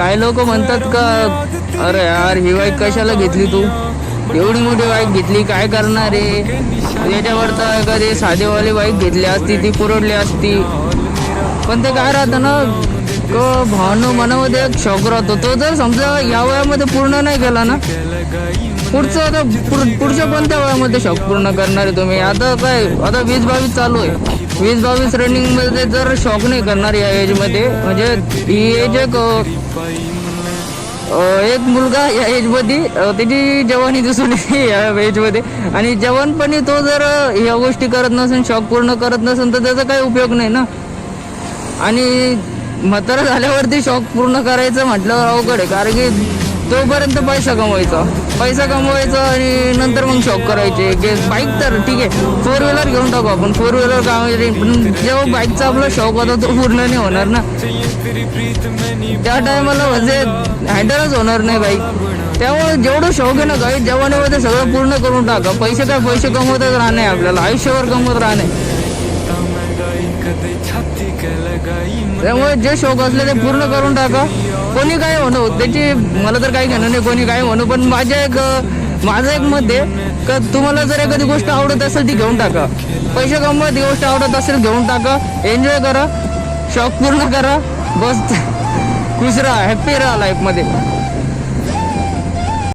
काही लोक म्हणतात का अरे यार ही बाईक कशाला घेतली तू, एवढी मोठी बाईक घेतली काय करणार आहे, याच्यावर तर एखादी साधेवाली बाईक घेतली असती ती पुरवडली असती. पण ते काय राहतं ना भावना मनामध्ये एक शौक राहतो, तो जर समजा या वयामध्ये पूर्ण नाही केला ना पुढचं आता पुढच्या कोणत्या वयामध्ये शौक पूर्ण करणार आहे तुम्ही. आता काय आता 20-22 चालू आहे, 20-22 रनिंगमध्ये जर शौक नाही करणार या एजमध्ये, म्हणजे ही एज एक मुलगा या एजमध्ये त्याची जवानी दिसून येते या एजमध्ये, आणि जवानपणी तो जर या गोष्टी करत नसेल, शौक पूर्ण करत नसेल तर त्याचा काही उपयोग नाही ना. आणि म्हातारा झाल्यावरती शौक पूर्ण करायचं म्हटल्यावर अवघड आहे, कारण की तोपर्यंत पैसा कमवायचा आणि नंतर मग शौक करायचे. की बाईक तर ठीक आहे 4 व्हीलर घेऊन टाकू आपण, 4 व्हीलर काय, पण जेव्हा बाईकचा आपला शौक होता तो पूर्ण नाही होणार ना, त्या टायमाला म्हणजे हँडलच होणार नाही बाईक. त्यामुळे जेवढं शौक आहे ना काही जवानीमध्ये सगळं पूर्ण करून टाका. पैसे कमवतच राहणे, आपल्याला आयुष्यभर कमवत राहणे. त्यामुळे जे शौक असले ते पूर्ण करून टाका. कोणी काय म्हणू त्याची मला तर काही घेणं नाही, कोणी काय म्हणू, पण माझं एक मत आहे का तुम्हाला जर एखादी गोष्ट आवडत असेल ती घेऊन टाका. पैसे कमवा, ती गोष्ट आवडत असेल घेऊन टाका, एन्जॉय करा, शौक पूर्ण करा, बस खुश राहा, हॅप्पी राहा लाईफमध्ये.